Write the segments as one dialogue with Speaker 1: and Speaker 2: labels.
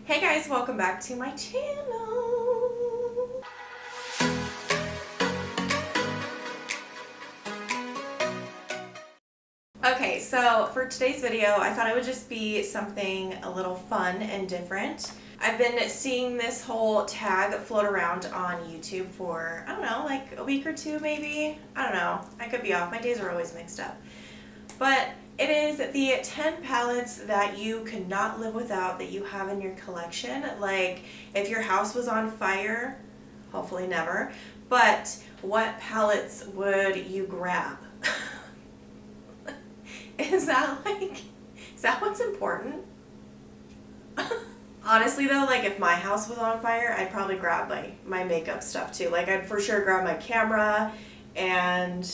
Speaker 1: Hey guys, welcome back to my channel. Okay, so for today's video, I thought it would just be something a little fun and different. I've been seeing this whole tag float around on YouTube for, I don't know, like a week or two maybe? I don't know. I could be off. My days are always mixed up. But it is the 10 palettes that you could not live without that you have in your collection. Like, if your house was on fire, hopefully never, but what palettes would you grab? Is that what's important? Honestly though, like if my house was on fire, I'd probably grab my makeup stuff too. Like I'd for sure grab my camera and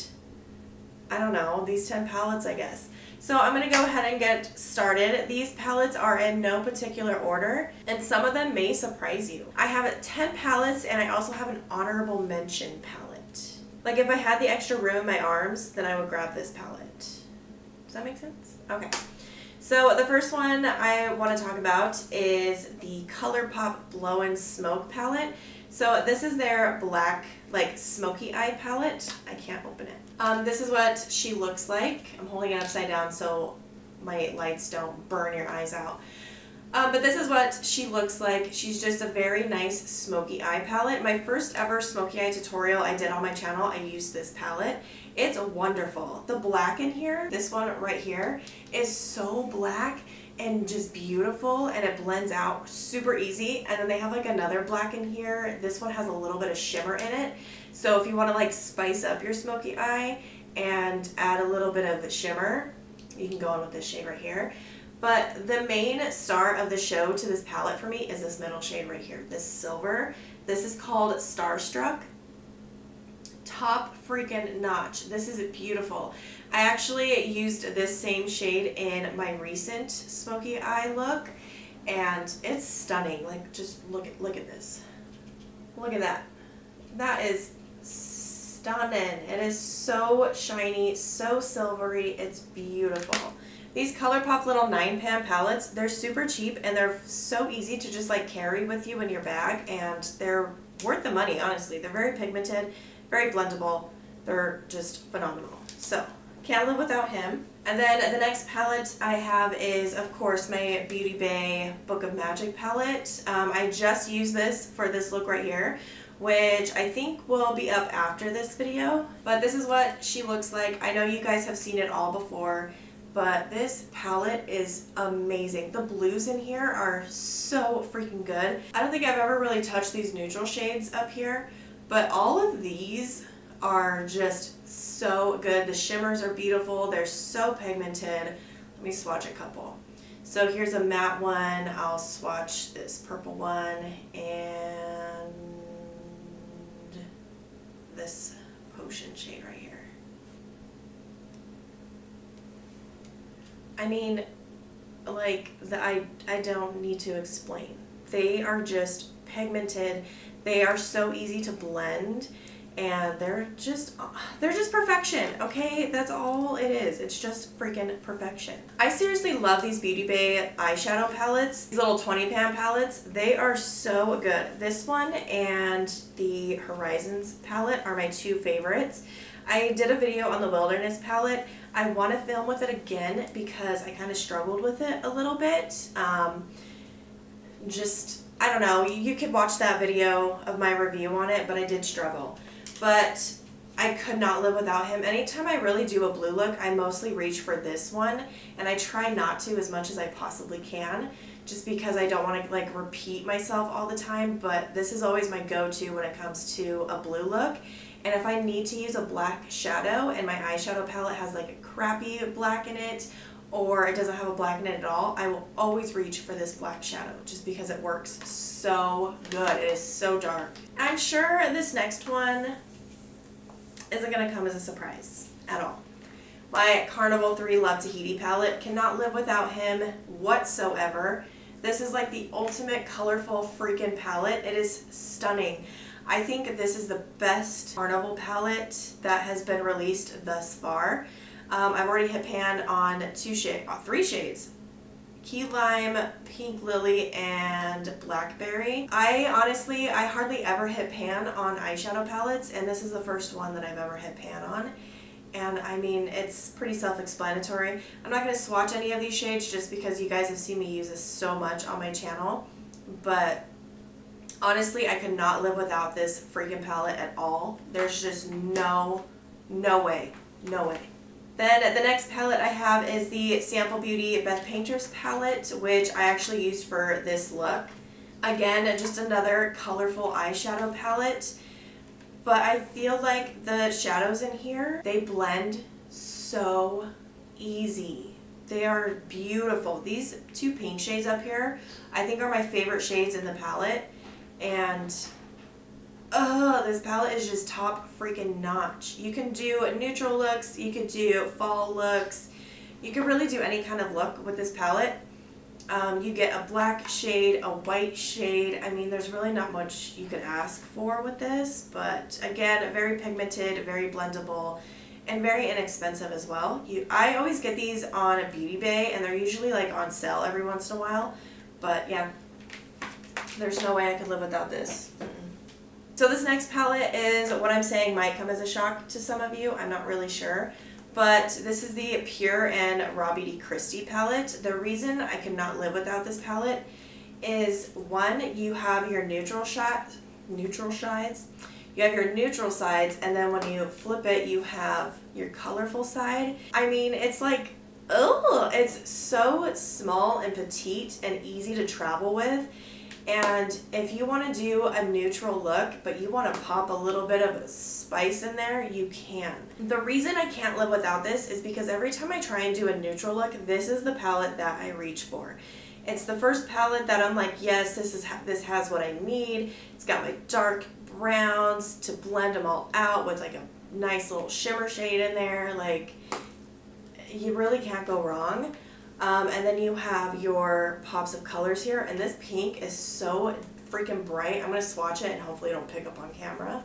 Speaker 1: I don't know, these 10 palettes I guess. So I'm going to go ahead and get started. These palettes are in no particular order and some of them may surprise you. I have 10 palettes and I also have an honorable mention palette. Like if I had the extra room in my arms, then I would grab this palette. Does that make sense? Okay. So the first one I want to talk about is the Colourpop Blow and Smoke palette. So this is their black, like smoky eye palette. I can't open it. This is what she looks like. I'm holding it upside down so my lights don't burn your eyes out. But this is what she looks like. She's just a very nice smoky eye palette. My first ever smoky eye tutorial I did on my channel, I used this palette. It's wonderful. The black in here, this one right here, is so black and just beautiful and it blends out super easy. And then they have like another black in here. This one has a little bit of shimmer in it. So if you want to like spice up your smoky eye and add a little bit of shimmer, you can go on with this shade right here. But the main star of the show to this palette for me is this middle shade right here, this silver. This is called Starstruck. Top freaking notch. This is beautiful. I actually used this same shade in my recent smoky eye look and it's stunning. Like just look at this. Look at that. That is stunning. It is so shiny, so silvery. It's beautiful. These Colourpop little 9-pan palettes, they're super cheap and they're so easy to just like carry with you in your bag and they're worth the money, honestly. They're very pigmented, very blendable. They're just phenomenal. So, can't live without him. And then the next palette I have is, of course, my Beautybay Book of Magic palette. I just used this for this look right here, which I think will be up after this video. But this is what she looks like. I know you guys have seen it all before, but this palette is amazing. The blues in here are so freaking good. I don't think I've ever really touched these neutral shades up here, but all of these are just so good. The shimmers are beautiful. They're so pigmented. Let me swatch a couple. So here's a matte one. I'll swatch this purple one and this potion shade right here. I mean, like, I don't need to explain. They are just pigmented. They are so easy to blend, and they're just perfection, okay? That's all it is. It's just freaking perfection. I seriously love these Beautybay eyeshadow palettes, these little 20-pan palettes. They are so good. This one and the Horizons palette are my two favorites. I did a video on the Wilderness palette. I want to film with it again because I kind of struggled with it a little bit. I don't know, you could watch that video of my review on it, but I did struggle. But I could not live without him. Anytime I really do a blue look, I mostly reach for this one, and I try not to as much as I possibly can, just because I don't want to like repeat myself all the time, but this is always my go-to when it comes to a blue look. And if I need to use a black shadow and my eyeshadow palette has like a crappy black in it, or it doesn't have a black in it at all, I will always reach for this black shadow just because it works so good. It is so dark. I'm sure this next one isn't going to come as a surprise at all. My Carnival XL Love Tahiti palette, cannot live without him whatsoever. This is like the ultimate colorful freaking palette. It is stunning. I think this is the best Carnival palette that has been released thus far. I've already hit pan on three shades. Key Lime, Pink Lily, and Blackberry. I hardly ever hit pan on eyeshadow palettes, and this is the first one that I've ever hit pan on. And I mean, it's pretty self-explanatory. I'm not going to swatch any of these shades just because you guys have seen me use this so much on my channel. But honestly, I could not live without this freaking palette at all. There's just no way. Then the next palette I have is the Sample Beauty Beth Painter's palette, which I actually used for this look. Again, just another colorful eyeshadow palette. But I feel like the shadows in here, they blend so easy. They are beautiful. These two pink shades up here, I think are my favorite shades in the palette. And this palette is just top freaking notch. You can do neutral looks, you can do fall looks, you can really do any kind of look with this palette. You get a black shade, a white shade. I mean, there's really not much you could ask for with this, but again, very pigmented, very blendable, and very inexpensive as well. I always get these on Beautybay, and they're usually like on sale every once in a while, but yeah, there's no way I could live without this. So this next palette is what I'm saying might come as a shock to some of you. I'm not really sure. But this is the Pure and Raw Beauty Christie palette. The reason I could not live without this palette is, one, you have your neutral sides. You have your neutral sides, and then when you flip it, you have your colorful side. I mean, it's like, oh, it's so small and petite and easy to travel with. And if you want to do a neutral look, but you want to pop a little bit of spice in there, you can. The reason I can't live without this is because every time I try and do a neutral look, this is the palette that I reach for. It's the first palette that I'm like, yes, this has what I need. It's got my dark browns to blend them all out with like a nice little shimmer shade in there. Like, you really can't go wrong. And then you have your pops of colors here, and this pink is so freaking bright. I'm going to swatch it and hopefully it'll pick up on camera.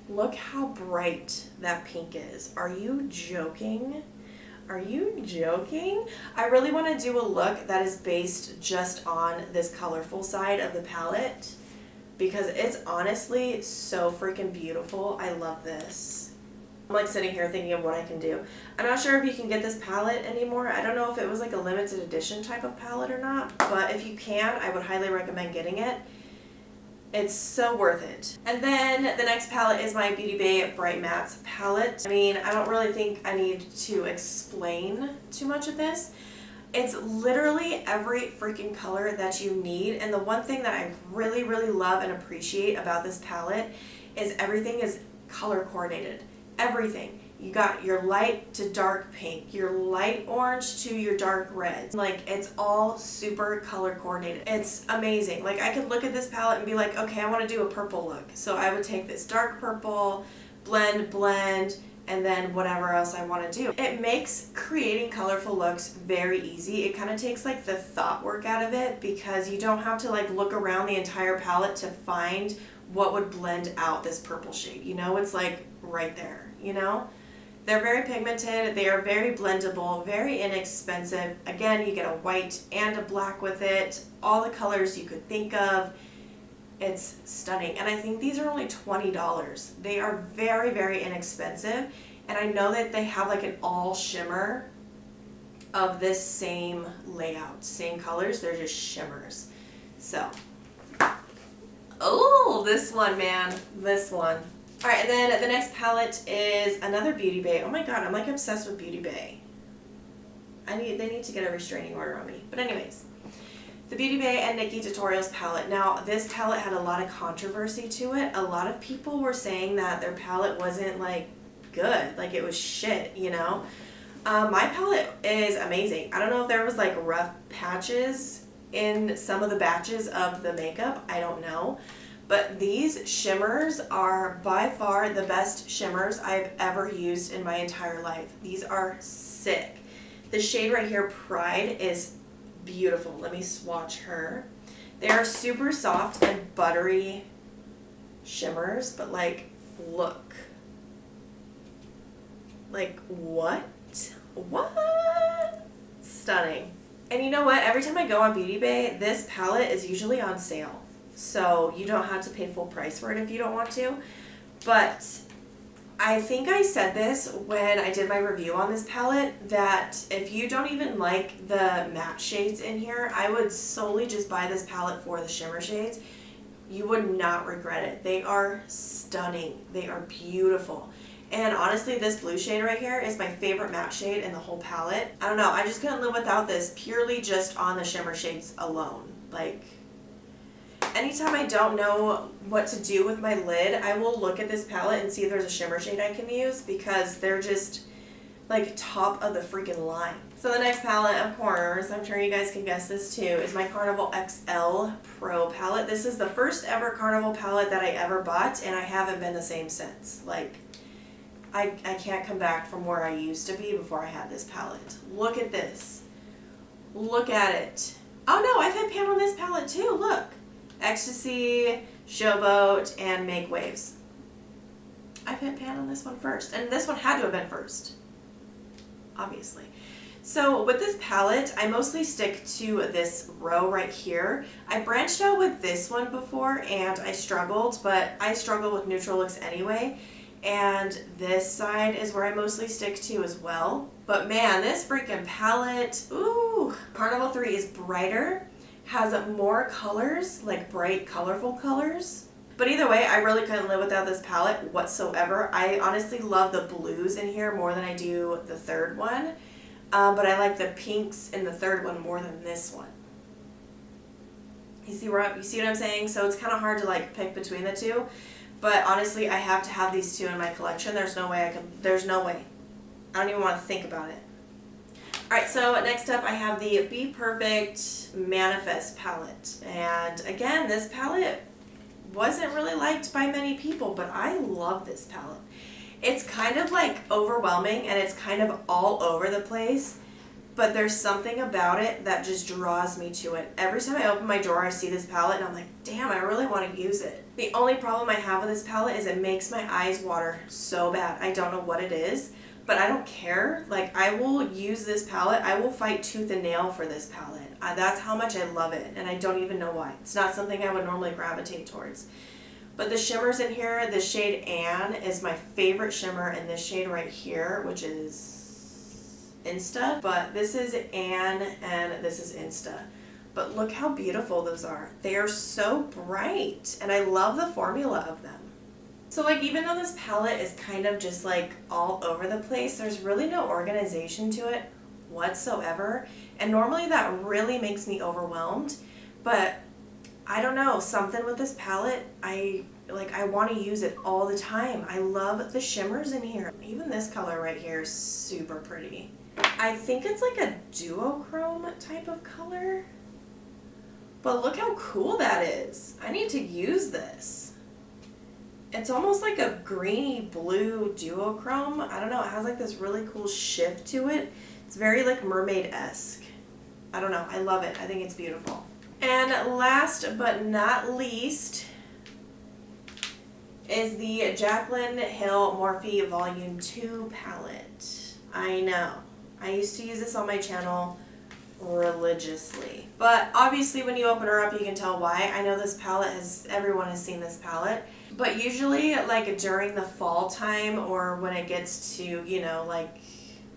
Speaker 1: Look how bright that pink is. Are you joking? Are you joking? I really want to do a look that is based just on this colorful side of the palette because it's honestly so freaking beautiful. I love this. I'm like sitting here thinking of what I can do. I'm not sure if you can get this palette anymore. I don't know if it was like a limited edition type of palette or not, but if you can, I would highly recommend getting it. It's so worth it. And then the next palette is my Beautybay Bright Mattes palette. I mean, I don't really think I need to explain too much of this. It's literally every freaking color that you need. And the one thing that I really, really love and appreciate about this palette is everything is color coordinated. Everything. You got your light to dark pink, your light orange to your dark red. Like, it's all super color coordinated. It's amazing. Like, I could look at this palette and be like, okay, I want to do a purple look. So I would take this dark purple, blend, and then whatever else I want to do. It makes creating colorful looks very easy. It kind of takes like the thought work out of it because you don't have to like look around the entire palette to find what would blend out this purple shade. You know, it's like right there, you know? They're very pigmented, they are very blendable, very inexpensive. Again, you get a white and a black with it, all the colors you could think of. It's stunning. And I think these are only $20. They are very, very inexpensive. And I know that they have like an all shimmer of this same layout, same colors, they're just shimmers. So, oh, this one, man, this one. All right, and then the next palette is another Beautybay. Oh my God, I'm like obsessed with Beautybay. They need to get a restraining order on me. But anyways, the Beautybay and Nikkietutorials palette. Now, this palette had a lot of controversy to it. A lot of people were saying that their palette wasn't like good, like it was shit, you know? My palette is amazing. I don't know if there was like rough patches in some of the batches of the makeup. I don't know. But these shimmers are by far the best shimmers I've ever used in my entire life. These are sick. The shade right here, Pride, is beautiful. Let me swatch her. They are super soft and buttery shimmers, but like, look. Like, what? What? stunning. And you know what? Every time I go on Beautybay, this palette is usually on sale. So you don't have to pay full price for it if you don't want to. But I think I said this when I did my review on this palette, that if you don't even like the matte shades in here, I would solely just buy this palette for the shimmer shades. You would not regret it. They are stunning. They are beautiful. And honestly, this blue shade right here is my favorite matte shade in the whole palette. I don't know, I just couldn't live without this purely just on the shimmer shades alone. Like, anytime I don't know what to do with my lid, I will look at this palette and see if there's a shimmer shade I can use, because they're just like top of the freaking line. So the next palette, of course, I'm sure you guys can guess this too, is my Carnival XL Pro Palette. This is the first ever Carnival palette that I ever bought, and I haven't been the same since. Like, I can't come back from where I used to be before I had this palette. Look at this. Look at it. Oh no, I've had pan on this palette too, look. Ecstasy, Showboat, and Make Waves. I've hit pan on this one first, and this one had to have been first, obviously. So with this palette, I mostly stick to this row right here. I branched out with this one before, and I struggled, but I struggle with neutral looks anyway, and this side is where I mostly stick to as well. But man, this freaking palette, ooh! Carnival 3 is brighter, has more colors, like bright, colorful colors. But either way, I really couldn't live without this palette whatsoever. I honestly love the blues in here more than I do the third one. But I like the pinks in the third one more than this one. You see what I'm saying? So it's kind of hard to like pick between the two. But honestly, I have to have these two in my collection. There's no way. I don't even want to think about it. Alright, so next up I have the Be Perfect Manifest palette. And again, this palette wasn't really liked by many people, but I love this palette. It's kind of like overwhelming and it's kind of all over the place, but there's something about it that just draws me to it. Every time I open my drawer, I see this palette and I'm like, damn, I really want to use it. The only problem I have with this palette is it makes my eyes water so bad. I don't know what it is, but I don't care. Like, I will use this palette. I will fight tooth and nail for this palette. That's how much I love it, and I don't even know why. It's not something I would normally gravitate towards. But the shimmers in here, the shade Anne is my favorite shimmer, and this shade right here, which is Insta. But this is Anne, and this is Insta. But look how beautiful those are. They are so bright, and I love the formula of them. So like, even though this palette is kind of just like all over the place, there's really no organization to it whatsoever. And normally that really makes me overwhelmed, but I don't know, something with this palette, I want to use it all the time. I love the shimmers in here. Even this color right here is super pretty. I think it's like a duochrome type of color, but look how cool that is. I need to use this. It's almost like a greeny blue duochrome. I don't know, it has like this really cool shift to it. It's very like mermaid-esque. I don't know, I love it. I think it's beautiful. And last but not least is the Jaclyn Hill Morphe Volume 2 palette. I know, I used to use this on my channel religiously. But obviously when you open her up, you can tell why. I know this palette everyone has seen this palette. But usually like during the fall time, or when it gets to, you know, like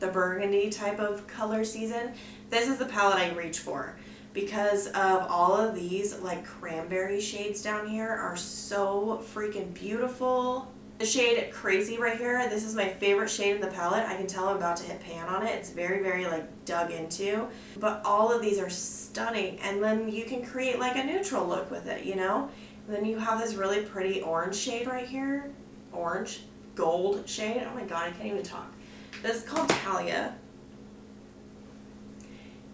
Speaker 1: the burgundy type of color season, this is the palette I reach for, because of all of these like cranberry shades down here are so freaking beautiful. The shade Crazy right here, this is my favorite shade in the palette. I can tell I'm about to hit pan on it. It's very, very like dug into, but all of these are stunning. And then you can create like a neutral look with it, you know? And then you have this really pretty orange shade right here. Orange, gold shade. Oh my God, I can't even talk. This is called Talia.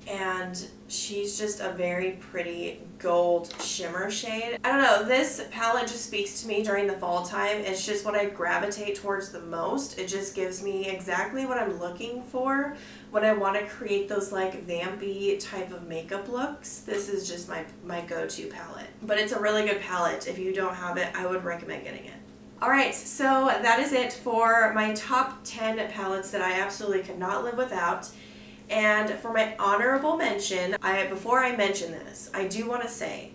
Speaker 1: And she's just a very pretty gold shimmer shade. I don't know, this palette just speaks to me during the fall time. It's just what I gravitate towards the most. It just gives me exactly what I'm looking for when I want to create those like vampy type of makeup looks. This is just my go-to palette. But it's a really good palette. If you don't have it, I would recommend getting it. Alright, so that is it for my top 10 palettes that I absolutely could not live without. And for my honorable mention, before I mention this, I do want to say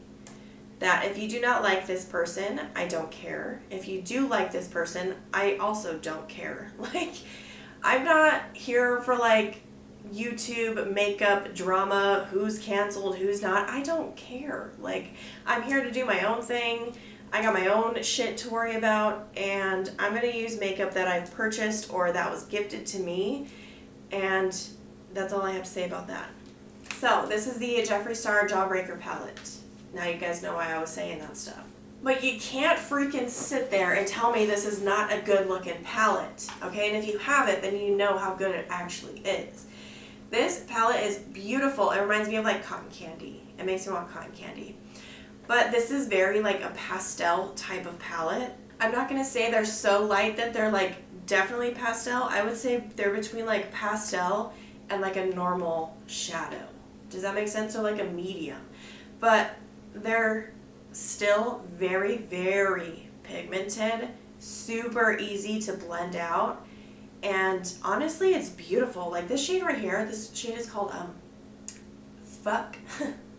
Speaker 1: that if you do not like this person, I don't care. If you do like this person, I also don't care. Like, I'm not here for like YouTube makeup drama, who's canceled, who's not. I don't care. Like, I'm here to do my own thing. I got my own shit to worry about, and I'm going to use makeup that I've purchased or that was gifted to me, and that's all I have to say about that. So, this is the Jeffree Star Jawbreaker palette. Now you guys know why I was saying that stuff. But you can't freaking sit there and tell me this is not a good looking palette, okay? And if you have it, then you know how good it actually is. This palette is beautiful. It reminds me of like cotton candy. It makes me want cotton candy. But this is very like a pastel type of palette. I'm not going to say they're so light that they're like definitely pastel. I would say they're between like pastel and like a normal shadow. Does that make sense? Or like a medium. But they're still very, very pigmented, super easy to blend out, and honestly, it's beautiful. Like this shade right here, this shade is called Fuck,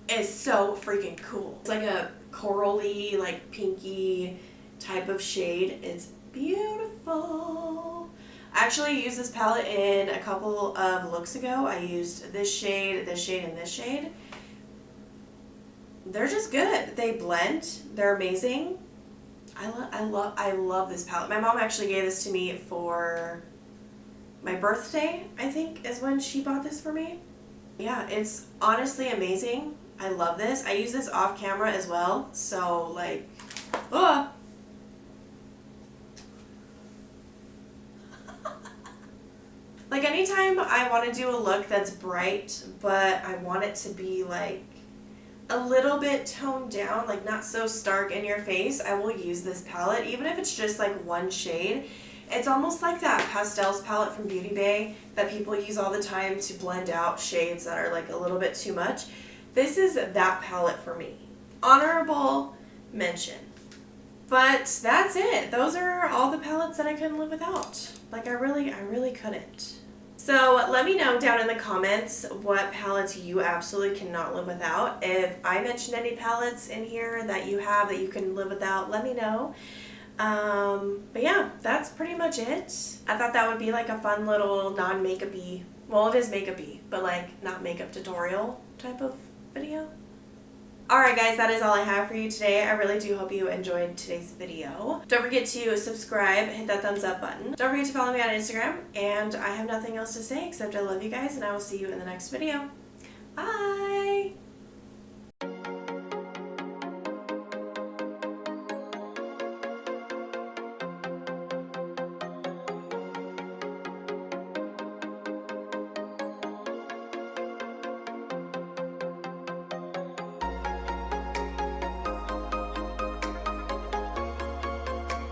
Speaker 1: is so freaking cool. It's like a corally, like pinky type of shade. It's beautiful. I actually used this palette in a couple of looks ago. I used this shade, and this shade. They're just good. They blend. They're amazing. I love this palette. My mom actually gave this to me for my birthday, I think, is when she bought this for me. Yeah, it's honestly amazing. I love this. I use this off camera as well. So like, like anytime I want to do a look that's bright, but I want it to be like a little bit toned down, like not so stark in your face, I will use this palette, even if it's just like one shade. It's almost like that Pastels palette from Beautybay that people use all the time to blend out shades that are like a little bit too much. This is that palette for me. Honorable mention. But that's it. Those are all the palettes that I couldn't live without. Like I really couldn't. So let me know down in the comments what palettes you absolutely cannot live without. If I mentioned any palettes in here that you have that you can live without, let me know. But yeah, that's pretty much it. I thought that would be like a fun little non-makeup-y, well it is makeup-y, but like not makeup tutorial type of video. Alright guys, that is all I have for you today. I really do hope you enjoyed today's video. Don't forget to subscribe, hit that thumbs up button. Don't forget to follow me on Instagram, and I have nothing else to say except I love you guys, and I will see you in the next video. Bye!